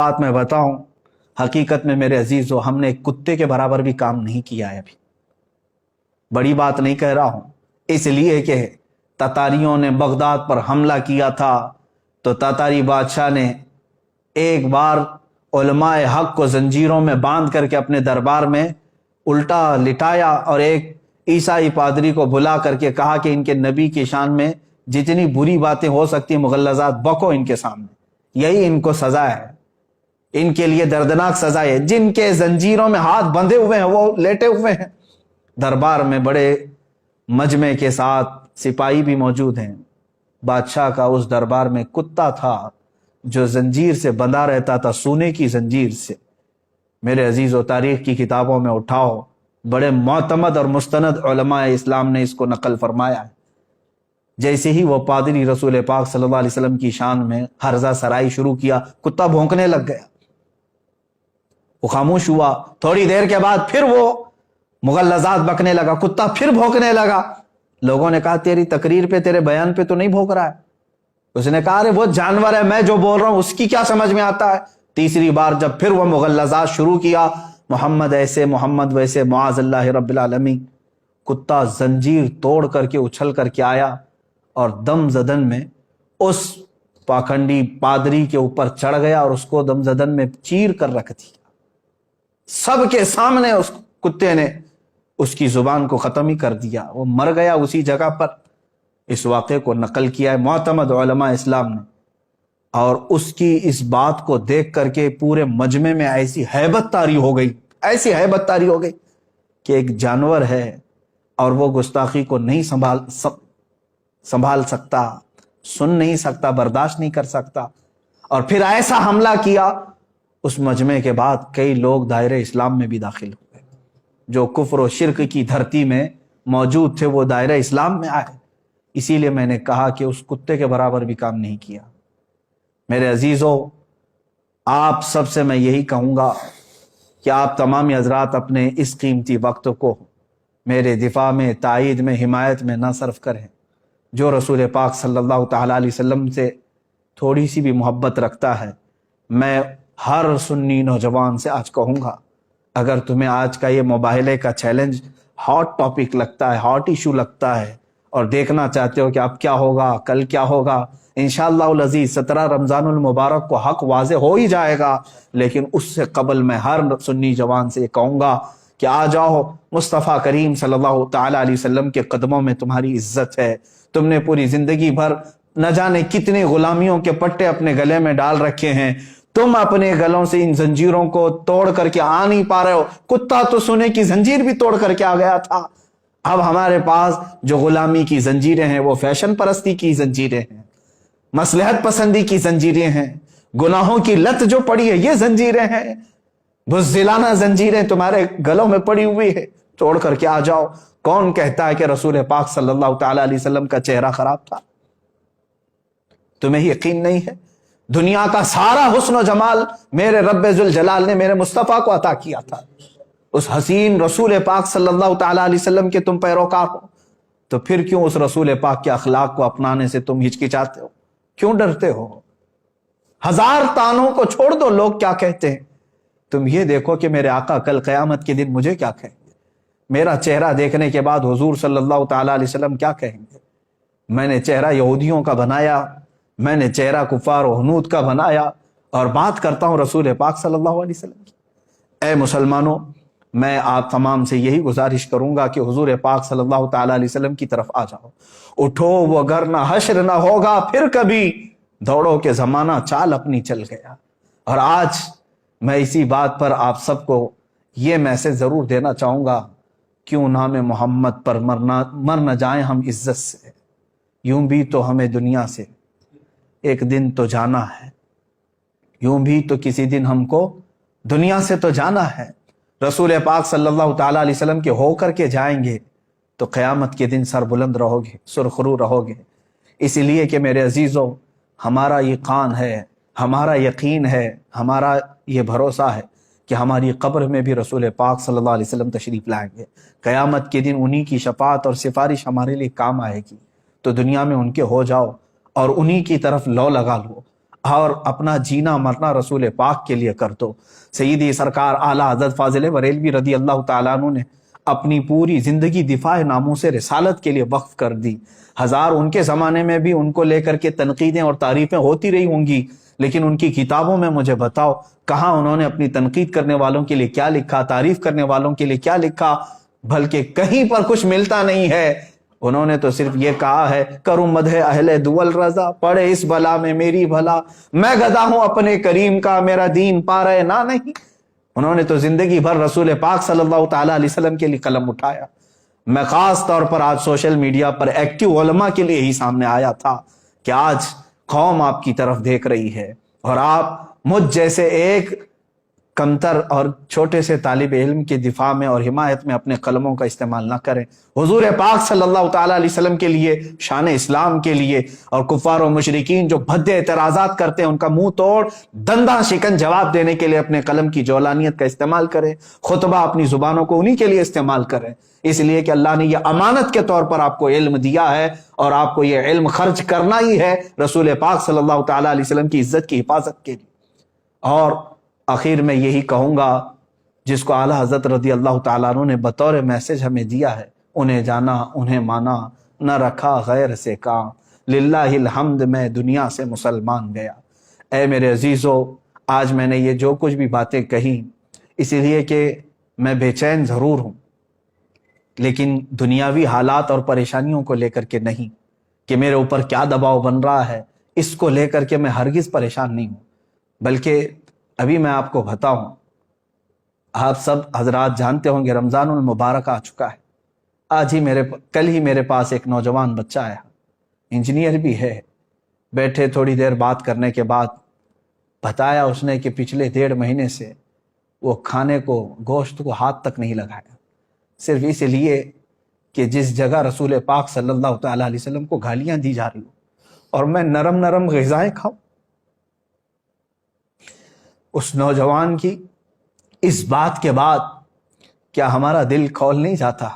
بات میں بتاؤں، حقیقت میں میرے عزیزو ہم نے ایک کتے کے برابر بھی کام نہیں کیا ہے ابھی۔ بڑی بات نہیں کہہ رہا ہوں، اس لیے کہ تتاریوں نے بغداد پر حملہ کیا تھا تو تتاری بادشاہ نے ایک بار علماء حق کو زنجیروں میں باندھ کر کے اپنے دربار میں الٹا لٹایا اور ایک عیسائی پادری کو بلا کر کے کہا کہ ان کے نبی کی شان میں جتنی بری باتیں ہو سکتی مغلظات بکو ان کے سامنے، یہی ان کو سزا ہے، ان کے لیے دردناک سزا ہے۔ جن کے زنجیروں میں ہاتھ بندھے ہوئے ہیں وہ لیٹے ہوئے ہیں، دربار میں بڑے مجمع کے ساتھ سپاہی بھی موجود ہیں۔ بادشاہ کا اس دربار میں کتا تھا جو زنجیر سے بندھا رہتا تھا، سونے کی زنجیر سے۔ میرے عزیز و تاریخ کی کتابوں میں اٹھاؤ، بڑے معتمد اور مستند علماء اسلام نے اس کو نقل فرمایا ہے۔ جیسے ہی وہ پادری رسول پاک صلی اللہ علیہ وسلم کی شان میں ہرزہ سرائی شروع کیا، کتا بھونکنے لگ گیا، وہ خاموش ہوا۔ تھوڑی دیر کے بعد پھر وہ مغلظات بکنے لگا، کتا پھر بھونکنے لگا۔ لوگوں نے کہا تیری تقریر پہ، تیرے بیان پہ تو نہیں بھونک رہا ہے۔ اس نے کہا ارے وہ جانور ہے، میں جو بول رہا ہوں اس کی کیا سمجھ میں آتا ہے۔ تیسری بار جب پھر وہ مغلظات شروع کیا، محمد ایسے محمد ویسے معاذ اللہ رب العالمین، کتا زنجیر توڑ کر کے اچھل کر کے آیا اور دم زدن میں اس پاکھنڈی پادری کے اوپر چڑھ گیا اور اس کو دم زدن میں چیر کر رکھ دیا۔ سب کے سامنے اس کتے نے اس کی زبان کو ختم ہی کر دیا، وہ مر گیا اسی جگہ پر۔ اس واقعے کو نقل کیا ہے معتمد علماء اسلام نے، اور اس کی اس بات کو دیکھ کر کے پورے مجمع میں ایسی ہیبت طاری ہو گئی، ایسی ہیبت طاری ہو گئی کہ ایک جانور ہے اور وہ گستاخی کو نہیں سنبھال سکتا، سن نہیں سکتا، برداشت نہیں کر سکتا، اور پھر ایسا حملہ کیا۔ اس مجمع کے بعد کئی لوگ دائرہ اسلام میں بھی داخل ہوئے، جو کفر و شرک کی دھرتی میں موجود تھے وہ دائرہ اسلام میں آئے۔ اسی لیے میں نے کہا کہ اس کتے کے برابر بھی کام نہیں کیا۔ میرے عزیزو، آپ سب سے میں یہی کہوں گا کہ آپ تمام حضرات اپنے اس قیمتی وقت کو میرے دفاع میں، تائید میں، حمایت میں نہ صرف کریں۔ جو رسول پاک صلی اللہ تعالیٰ علیہ وسلم سے تھوڑی سی بھی محبت رکھتا ہے، میں ہر سنی نوجوان سے آج کہوں گا، اگر تمہیں آج کا یہ مباہلے کا چیلنج ہاٹ ٹاپک لگتا ہے، ہاٹ ایشو لگتا ہے، اور دیکھنا چاہتے ہو کہ اب کیا ہوگا، کل کیا ہوگا، انشاءاللہ العزیز 17 رمضان المبارک کو حق واضح ہو ہی جائے گا، لیکن اس سے قبل میں ہر سنی جوان سے کہوں گا کہ آ جاؤ، مصطفیٰ کریم صلی اللہ تعالیٰ علیہ وسلم کے قدموں میں تمہاری عزت ہے۔ تم نے پوری زندگی بھر نہ جانے کتنے غلامیوں کے پٹے اپنے گلے میں ڈال رکھے ہیں، تم اپنے گلوں سے ان زنجیروں کو توڑ کر کے آ نہیں پا رہے ہو۔ کتا تو سونے کی زنجیر بھی توڑ کر کے آ گیا تھا، اب ہمارے پاس جو غلامی کی زنجیریں ہیں وہ فیشن پرستی کی زنجیریں ہیں، مصلحت پسندی کی زنجیریں ہیں، گناہوں کی لت جو پڑی ہے یہ زنجیریں ہیں، بزدلانہ زنجیریں تمہارے گلوں میں پڑی ہوئی ہے، توڑ کر کے آ جاؤ۔ کون کہتا ہے کہ رسول پاک صلی اللہ تعالی علیہ وسلم کا چہرہ خراب تھا؟ تمہیں یقین نہیں ہے؟ دنیا کا سارا حسن و جمال میرے رب ذوالجلال نے میرے مصطفیٰ کو عطا کیا تھا۔ اس حسین رسول پاک صلی اللہ تعالی علیہ وسلم کے تم پیروکار ہو، تو پھر کیوں اس رسول پاک کے اخلاق کو اپنانے سے تم ہچکچاتے ہو؟ کیوں ڈرتے ہو؟ ہزار تانوں کو چھوڑ دو، لوگ کیا کہتے ہیں، تم یہ دیکھو کہ میرے آقا کل قیامت کے دن مجھے کیا کہیں گے، میرا چہرہ دیکھنے کے بعد حضور صلی اللہ تعالی علیہ وسلم کیا کہیں گے۔ میں نے چہرہ یہودیوں کا بنایا، میں نے چہرہ کفار و ہنود کا بنایا، اور بات کرتا ہوں رسول پاک صلی اللہ علیہ وسلم کی۔ اے مسلمانوں، میں آپ تمام سے یہی گزارش کروں گا کہ حضور پاک صلی اللہ تعالی علیہ وسلم کی طرف آ جاؤ، اٹھو، وہ گر نہ حشر نہ ہوگا پھر کبھی، دوڑو کہ زمانہ چال اپنی چل گیا۔ اور آج میں اسی بات پر آپ سب کو یہ میسج ضرور دینا چاہوں گا، کیوں نام محمد پر مر نہ جائیں ہم عزت سے، یوں بھی تو ہمیں دنیا سے ایک دن تو جانا ہے، یوں بھی تو کسی دن ہم کو دنیا سے تو جانا ہے۔ رسول پاک صلی اللہ تعالیٰ علیہ وسلم کے ہو کر کے جائیں گے تو قیامت کے دن سر بلند رہو گے، سرخرو رہو گے۔ اس لیے کہ میرے عزیزوں، ہمارا یہ قان ہے، ہمارا یقین ہے، ہمارا یہ بھروسہ ہے کہ ہماری قبر میں بھی رسول پاک صلی اللہ علیہ وسلم تشریف لائیں گے۔ قیامت کے دن انہی کی شفاعت اور سفارش ہمارے لیے کام آئے گی، تو دنیا میں ان کے ہو جاؤ اور انہی کی طرف لو لگا لو۔ اور اپنا جینا مرنا رسول پاک کے لیے کر دو۔ سیدی سرکار اعلیٰ حضرت فاضل بریلوی رضی اللہ تعالیٰ عنہ نے اپنی پوری زندگی دفاع ناموس رسالت کے لیے وقف کر دی۔ ہزار ان کے زمانے میں بھی ان کو لے کر کے تنقیدیں اور تعریفیں ہوتی رہی ہوں گی، لیکن ان کی کتابوں میں مجھے بتاؤ کہاں انہوں نے اپنی تنقید کرنے والوں کے لیے کیا لکھا، تعریف کرنے والوں کے لیے کیا لکھا؟ بلکہ کہیں پر کچھ ملتا نہیں ہے۔ انہوں نے تو صرف یہ کہا ہے کروں مدح اہل دول رضا، پڑے اس بلا میں میری بھلا، میں گدا ہوں اپنے کریم کا، میرا دین پارے نہ نہیں۔ انہوں نے تو زندگی بھر رسول پاک صلی اللہ تعالیٰ علیہ وسلم کے لیے قلم اٹھایا۔ میں خاص طور پر آج سوشل میڈیا پر ایکٹیو علماء کے لیے ہی سامنے آیا تھا کہ آج قوم آپ کی طرف دیکھ رہی ہے اور آپ مجھ جیسے ایک کمتر اور چھوٹے سے طالب علم کے دفاع میں اور حمایت میں اپنے قلموں کا استعمال نہ کریں۔ حضور پاک صلی اللہ تعالیٰ علیہ وسلم کے لیے، شان اسلام کے لیے، اور کفار و مشرکین جو بھدے اعتراضات کرتے ہیں ان کا منہ توڑ دنداں شکن جواب دینے کے لیے اپنے قلم کی جولانیت کا استعمال کریں، خطبہ اپنی زبانوں کو انہی کے لیے استعمال کریں، اس لیے کہ اللہ نے یہ امانت کے طور پر آپ کو علم دیا ہے اور آپ کو یہ علم خرچ کرنا ہی ہے رسول پاک صلی اللہ تعالیٰ علیہ وسلم کی عزت کی حفاظت کے لیے۔ اور آخر میں یہی کہوں گا، جس کو اعلیٰ حضرت رضی اللہ تعالیٰ عنہ نے بطور میسج ہمیں دیا ہے، انہیں جانا انہیں مانا، نہ رکھا غیر سے کام، للہ الحمد میں دنیا سے مسلمان گیا۔ اے میرے عزیزو، آج میں نے یہ جو کچھ بھی باتیں کہیں اسی لیے کہ میں بے چین ضرور ہوں، لیکن دنیاوی حالات اور پریشانیوں کو لے کر کے نہیں کہ میرے اوپر کیا دباؤ بن رہا ہے، اس کو لے کر کے میں ہرگز پریشان نہیں ہوں، بلکہ ابھی میں آپ کو بتاؤں، آپ سب حضرات جانتے ہوں گے رمضان المبارک آ چکا ہے۔ کل ہی میرے پاس ایک نوجوان بچہ آیا، انجینئر بھی ہے، بیٹھے تھوڑی دیر بات کرنے کے بعد بتایا اس نے کہ پچھلے 1.5 مہینے سے وہ کھانے کو، گوشت کو ہاتھ تک نہیں لگایا، صرف اس لیے کہ جس جگہ رسول پاک صلی اللہ تعالیٰ علیہ وسلم کو گالیاں دی جا رہی ہوں اور میں نرم نرم غذائیں کھاؤں۔ اس نوجوان کی اس بات کے بعد کیا ہمارا دل کھول نہیں جاتا؟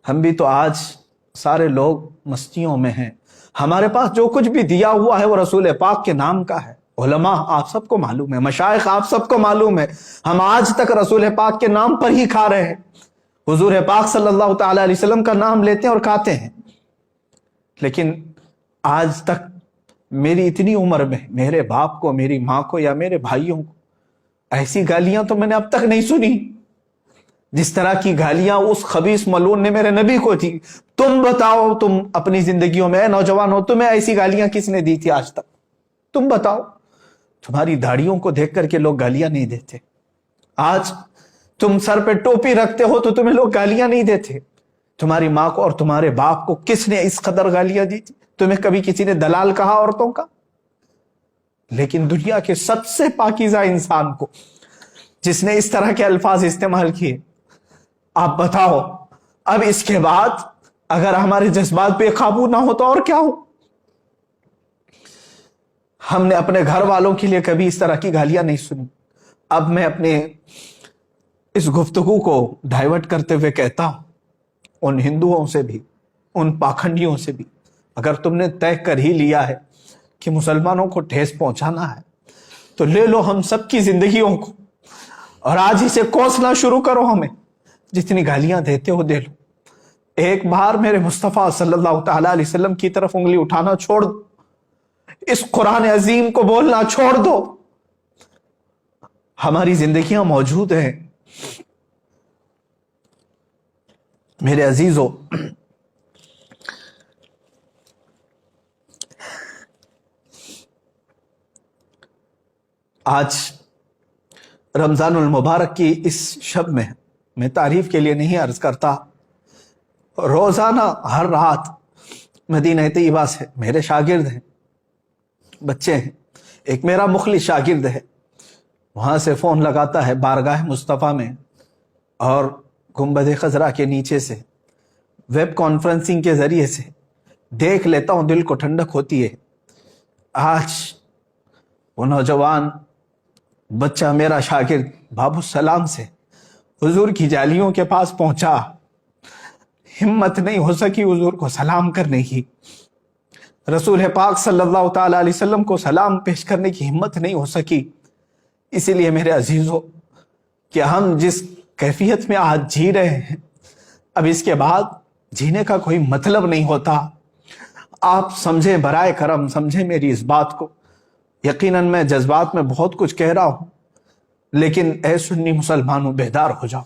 ہم بھی تو آج سارے لوگ مستیوں میں ہیں، ہمارے پاس جو کچھ بھی دیا ہوا ہے وہ رسول پاک کے نام کا ہے۔ علماء آپ سب کو معلوم ہے، مشائخ آپ سب کو معلوم ہے، ہم آج تک رسول پاک کے نام پر ہی کھا رہے ہیں، حضور پاک صلی اللہ تعالیٰ علیہ وسلم کا نام لیتے ہیں اور کھاتے ہیں۔ لیکن آج تک میری اتنی عمر میں میرے باپ کو، میری ماں کو یا میرے بھائیوں کو ایسی گالیاں تو میں نے اب تک نہیں سنی جس طرح کی گالیاں اس خبیث ملعون نے میرے نبی کو دی۔ تم بتاؤ، تم اپنی زندگیوں میں نوجوان ہو، تمہیں ایسی گالیاں کس نے دی تھی آج تک؟ تم بتاؤ، تمہاری داڑھیوں کو دیکھ کر کے لوگ گالیاں نہیں دیتے، آج تم سر پہ ٹوپی رکھتے ہو تو تمہیں لوگ گالیاں نہیں دیتے۔ تمہاری ماں کو اور تمہارے باپ کو کس نے اس قدر گالیاں دی تھی؟ تمہیں کبھی کسی نے دلال کہا عورتوں کا؟ لیکن دنیا کے سب سے پاکیزہ انسان کو جس نے اس طرح کے الفاظ استعمال کیے، آپ بتاؤ اب اس کے بعد اگر ہمارے جذبات پہ قابو نہ ہو تو اور کیا ہو؟ ہم نے اپنے گھر والوں کے لیے کبھی اس طرح کی گالیاں نہیں سنی۔ اب میں اپنے اس گفتگو کو ڈائیورٹ کرتے ہوئے کہتا ہوں، ان ہندوؤں سے بھی، ان پاکھنڈیوں سے بھی، اگر تم نے طے کر ہی لیا ہے کہ مسلمانوں کو ٹھیس پہنچانا ہے تو لے لو ہم سب کی زندگیوں کو اور آج ہی سے کوسنا شروع کرو، ہمیں جتنی گالیاں دیتے ہو دے لو۔ ایک بار میرے مصطفیٰ صلی اللہ تعالیٰ علیہ وسلم کی طرف انگلی اٹھانا چھوڑ دو، اس قرآن عظیم کو بولنا چھوڑ دو۔ ہماری زندگیاں موجود ہیں میرے عزیزو۔ آج رمضان المبارک کی اس شب میں تعریف کے لیے نہیں عرض کرتا، روزانہ ہر رات مدینہ طیبہ سے میرے شاگرد ہیں، بچے ہیں، ایک میرا مخلص شاگرد ہے، وہاں سے فون لگاتا ہے بارگاہ مصطفیٰ میں اور گنبد خضرا کے نیچے سے ویب کانفرنسنگ کے ذریعے سے دیکھ لیتا ہوں، دل کو ٹھنڈک ہوتی ہے۔ آج وہ نوجوان بچہ میرا شاگرد باب السلام سے حضور کی جالیوں کے پاس پہنچا، ہمت نہیں ہو سکی حضور کو سلام کرنے کی، رسول پاک صلی اللہ تعالیٰ علیہ وسلم کو سلام پیش کرنے کی ہمت نہیں ہو سکی۔ اسی لیے میرے عزیزو کہ ہم جس کیفیت میں آج جی رہے ہیں، اب اس کے بعد جینے کا کوئی مطلب نہیں ہوتا۔ آپ سمجھیں، برائے کرم سمجھیں میری اس بات کو۔ یقیناً میں جذبات میں بہت کچھ کہہ رہا ہوں، لیکن اے سنی مسلمانوں، بیدار ہو جاؤ۔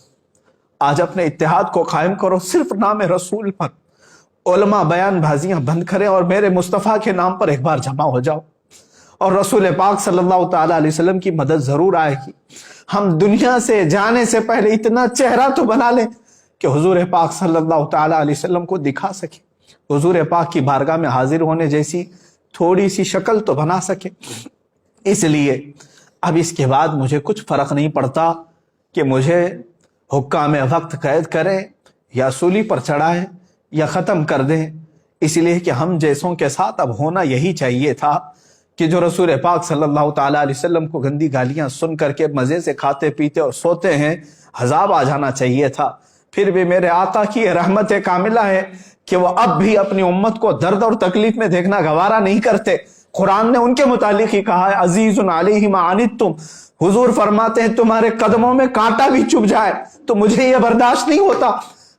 آج اپنے اتحاد کو قائم کرو، صرف نام رسول پر علماء بیان بازیاں بند کریں اور میرے مصطفیٰ کے نام پر ایک بار جمع ہو جاؤ، اور رسول پاک صلی اللہ تعالیٰ علیہ وسلم کی مدد ضرور آئے گی۔ ہم دنیا سے جانے سے پہلے اتنا چہرہ تو بنا لیں کہ حضور پاک صلی اللہ تعالیٰ علیہ وسلم کو دکھا سکے، حضور پاک کی بارگاہ میں حاضر ہونے جیسی تھوڑی سی شکل تو بنا سکے۔ اس لیے اب اس کے بعد مجھے کچھ فرق نہیں پڑتا کہ مجھے حکام وقت قید کریں یا سولی پر چڑھائیں یا ختم کر دیں، اس لیے کہ ہم جیسوں کے ساتھ اب ہونا یہی چاہیے تھا کہ جو رسول پاک صلی اللہ تعالیٰ علیہ وسلم کو گندی گالیاں سن کر کے مزے سے کھاتے پیتے اور سوتے ہیں، عذاب آ جانا چاہیے تھا۔ پھر بھی میرے آقا کی رحمت کاملہ ہے کہ وہ اب بھی اپنی امت کو درد اور تکلیف میں دیکھنا گوارا نہیں کرتے۔ قرآن نے ان کے متعلق ہی کہا ہے، عزیز علیہ ما عنتم، حضور فرماتے ہیں تمہارے قدموں میں کانٹا بھی چبھ جائے تو مجھے یہ برداشت نہیں ہوتا۔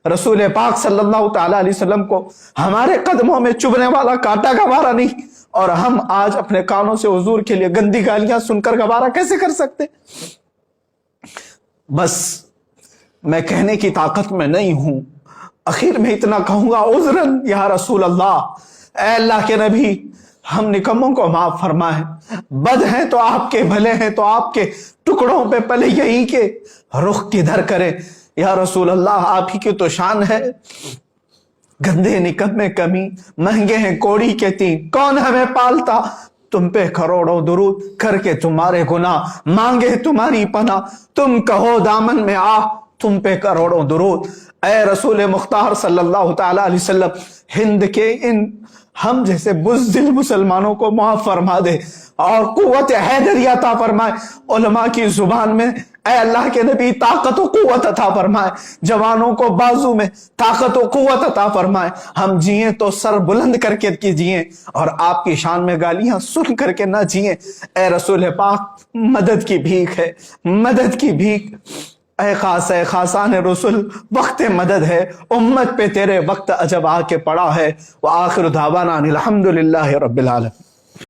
رسول پاک صلی اللہ تعالیٰ علیہ وسلم کو ہمارے قدموں میں چبھنے والا کانٹا گوارا نہیں، اور ہم آج اپنے کانوں سے حضور کے لیے گندی گالیاں سن کر گوارا کیسے کر سکتے؟ بس میں کہنے کی طاقت میں نہیں ہوں، اخیر میں اتنا کہوں گا، عذراً یا رسول اللہ، اے اللہ کے نبی، ہم نکموں کو معاف فرمائیں، بد ہیں تو آپ کے، بھلے ہیں تو آپ کے، ٹکڑوں پہ پلے یہی کے رخ کدھر کریں۔ یا رسول اللہ، آپ ہی کی تو شان ہے، گندے نکمے کمی، مہنگے ہیں کوڑی کے تین، کون ہمیں پالتا؟ تم پہ کروڑوں درود کر کے تمہارے گناہ مانگے تمہاری پناہ، تم کہو دامن میں آ، تم پہ کروڑوں درود۔ اے رسول مختار صلی اللہ تعالیٰ علیہ وسلم، ہند کے ان ہم جیسے بزدل مسلمانوں کو معاف فرما دے اور قوت حیدری عطا فرمائے۔ علماء کی زبان میں اے اللہ کے نبی طاقت و قوت عطا فرمائے، جوانوں کو بازو میں طاقت و قوت عطا فرمائے۔ ہم جئیں تو سر بلند کر کے جئیں اور آپ کی شان میں گالیاں سن کر کے نہ جئیں۔ اے رسول پاک، مدد کی بھیک ہے، مدد کی بھیک۔ اے خاصان رسول، وقت مدد ہے، امت پہ تیرے وقت عجب آ کے پڑا ہے۔ وآخر دعوانا الحمدللہ رب العالمین۔